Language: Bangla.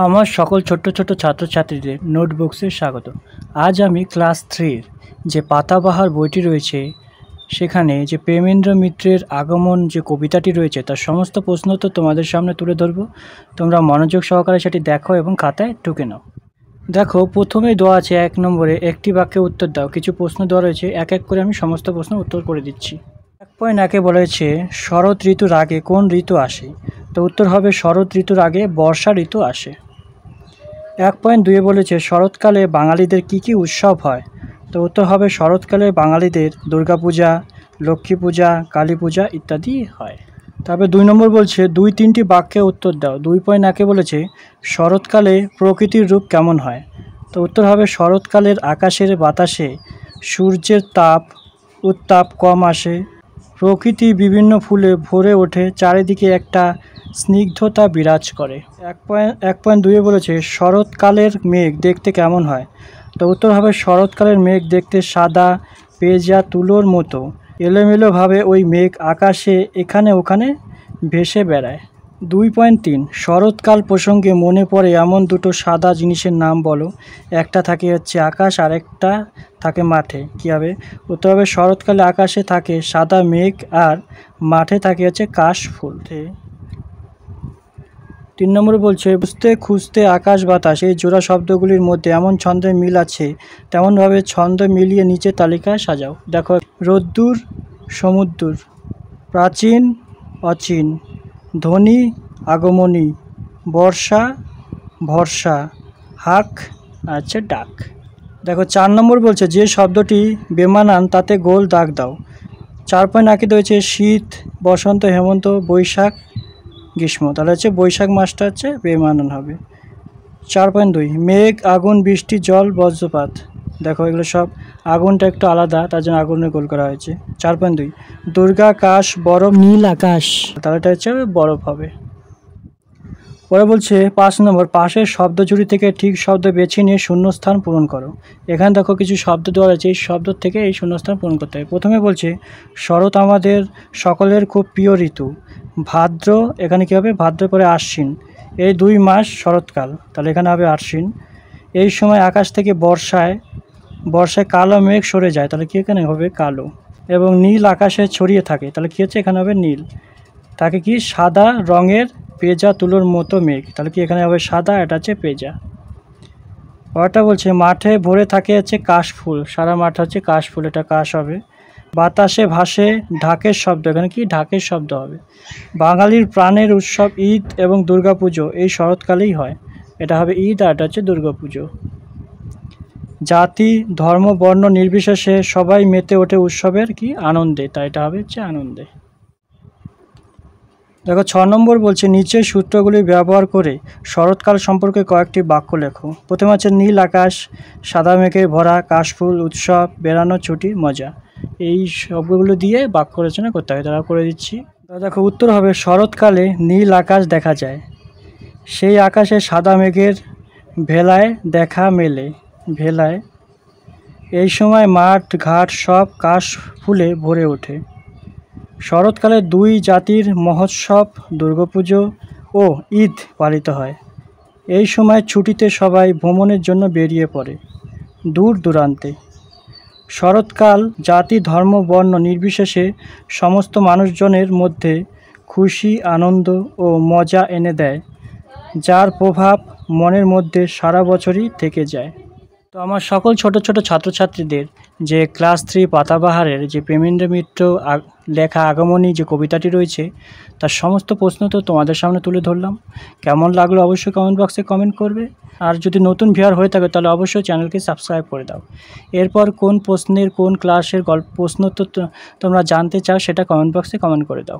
আমার সকল ছোট্ট ছোট্ট ছাত্রছাত্রীদের নোটবুকসে স্বাগত। আজ আমি ক্লাস 3-র যে পাতাবাহার বইটি রয়েছে সেখানে যে প্রেমেন্দ্র মিত্রের আগমন যে কবিতাটি রয়েছে তার সমস্ত প্রশ্ন তো তোমাদের সামনে তুলে ধরবো। তোমরা মনোযোগ সহকারে সেটি দেখো এবং খাতায় টুকে নাও। দেখো, প্রথমেই দেওয়া আছে 1 নম্বরে একটি বাক্যে উত্তর দাও। কিছু প্রশ্ন দেওয়া রয়েছে, এক এক করে আমি সমস্ত প্রশ্ন উত্তর করে দিচ্ছি। 1.1-এ বলেছে শরৎ ঋতুর আগে কোন ঋতু আসে? তো উত্তর হবে শরৎ ঋতুর আগে বর্ষা ঋতু আসে। 1.2-এ বলেছে শরৎকালে বাঙালিদের কি কি উৎসব হয়? তো উত্তর হবে শরৎকালে বাঙালিদের দুর্গাপূজা, লক্ষ্মী পূজা, কালী পূজা ইত্যাদি হয়। তবে 2 নম্বর বলছে 2-3টি বাক্যে উত্তর দাও। 2.1-এ বলেছে শরৎকালে প্রকৃতির রূপ কেমন হয়? তো উত্তর হবে শরৎকালের আকাশের বাতাসে সূর্যের উত্তাপ কম আসে, প্রকৃতি বিভিন্ন ফুলে ভরে ওঠে, চারিদিকে একটা স্নিগ্ধতা বিরাজ করে। 1.2-এ বলেছে শরৎকালের মেঘ দেখতে কেমন হয়? তো উত্তর হবে শরৎকালের মেঘ দেখতে সাদা পেঁজা তুলোর মতো এলোমেলোভাবে ওই মেঘ আকাশে এখানে ওখানে ভেসে বেড়ায়। 2.3 শরৎকাল প্রসঙ্গে মনে পড়ে এমন দুটো সাদা জিনিসের নাম বলো। একটা থাকে হচ্ছে আকাশ আর একটা থাকে মাঠে। কী হবে? উত্তর হবে শরৎকালে আকাশে থাকে সাদা মেঘ আর মাঠে থাকে হচ্ছে কাশফুল। 3 নম্বরে বলছে বুঝতে খুঁজতে আকাশ বাতাস এই জোড়া শব্দগুলির মধ্যে এমন ছন্দের মিল আছে তেমনভাবে ছন্দ মিলিয়ে নিচে তালিকায় সাজাও। দেখো, রোদ্দুর সমুদ্র, প্রাচীন অচিন, ধ্বনি আগমনী, বর্ষা ভরসা, হাক আছে ডাক। দেখো 4 নম্বর বলছে যে শব্দটি বেমানান তাতে গোল দাগ দাও। 4.1-এ রয়েছে শীত, বসন্ত, হেমন্ত, বৈশাখ, গ্রীষ্ম। তাহলে হচ্ছে বৈশাখ মাসটা হচ্ছে বেমানান হবে। 4.2 মেঘ, আগুন, বৃষ্টি, জল, বজ্রপাত। দেখো এগুলো সব আগুনটা একটু আলাদা, তার জন্য আগুনের গোল করা হয়েছে। 4.2 দুর্গা, কাশ, বরফ, নীল আকাশ। তাহলে এটা হচ্ছে বরফ হবে। পরে বলছে 5 নম্বর পাশের শব্দজুড়ি থেকে ঠিক শব্দ বেছে নিয়ে শূন্যস্থান পূরণ করো। এখানে দেখো কিছু শব্দ দেওয়া আছে, এই শব্দ থেকে এই শূন্যস্থান পূরণ করতে হবে। প্রথমে বলছে শরৎ আমাদের সকলের খুব প্রিয় ঋতু। ভাদ্র, এখানে কী হবে? ভাদ্র পরে আশ্বিন, এই 2 মাস শরৎকাল, তাহলে এখানে হবে আশ্বিন। এই সময় আকাশ থেকে বর্ষায় কালো মেঘ সরে যায়, তাহলে কি এখানে হবে? কালো। এবং নীল আকাশে ছড়িয়ে থাকে, তাহলে কী হচ্ছে? এখানে হবে নীল। তাকে কি সাদা রঙের পেঁজা তুলোর মতো মেঘ, তাহলে কি এখানে হবে সাদা, এটা হচ্ছে পেঁজা। পরটা বলছে মাঠে ভরে থাকে হচ্ছে কাশফুল, সারা মাঠ হচ্ছে কাশফুল, এটা কাশ হবে। বাতাসে ভাসে ঢাকের শব্দ, এখানে কি ঢাকের শব্দ হবে। বাঙালির প্রাণের উৎসব ঈদ এবং দুর্গাপুজো এই শরৎকালেই হয়, এটা হবে ঈদ আর এটা হচ্ছে দুর্গাপুজো। জাতি ধর্ম বর্ণ নির্বিশেষে সবাই মেতে ওঠে উৎসবের কি আনন্দে, তাই এটা হবে হচ্ছে আনন্দে। দেখো 6 নম্বর বলছে নিচের সূত্রগুলি ব্যবহার করে শরৎকাল সম্পর্কে কয়েকটি বাক্য লেখো। প্রথমে আছে নীল আকাশ, সাদা মেঘে ভরা, কাশফুল, উৎসব, বেড়ানো, ছুটি, মজা। এই সবগুলো দিয়ে বাক্য রচনা করতে হবে, তারা করে দিচ্ছি। দেখো উত্তর হবে শরৎকালে নীল আকাশ দেখা যায়, সেই আকাশে সাদা মেঘের ভেলায় দেখা মেলে। ভেলায় এই সময় মাঠ ঘাট সব কাশ ফুলে ভরে ওঠে। শরৎকালে 2 জাতির মহোৎসব দুর্গাপুজো ও ঈদ পালিত হয়। এই সময় ছুটিতে সবাই ভ্রমণের জন্য বেরিয়ে পড়ে দূর দূরান্তে। শরৎকাল জাতি ধর্ম বর্ণ নির্বিশেষে সমস্ত মানুষজনের মধ্যে খুশি আনন্দ ও মজা এনে দেয়, যার প্রভাব মনের মধ্যে সারা বছরই থেকে যায়। তো আমার সকল ছোট ছোট ছাত্রছাত্রীদের যে ক্লাস 3 পাতাবাহারের যে প্রেমেন্দ্র মিত্র লেখা আগমনী যে কবিতাটি রয়েছে তার সমস্ত প্রশ্ন তো তোমাদের সামনে তুলে ধরলাম। কেমন লাগলো অবশ্যই কমেন্ট বক্সে কমেন্ট করবে। আর যদি নতুন ভিউয়ার হয়ে থাকে তাহলে অবশ্যই চ্যানেলকে সাবস্ক্রাইব করে দাও। এরপর কোন প্রশ্নের কোন ক্লাসের প্রশ্ন তো তোমরা জানতে চাও সেটা কমেন্ট বক্সে কমেন্ট করে দাও।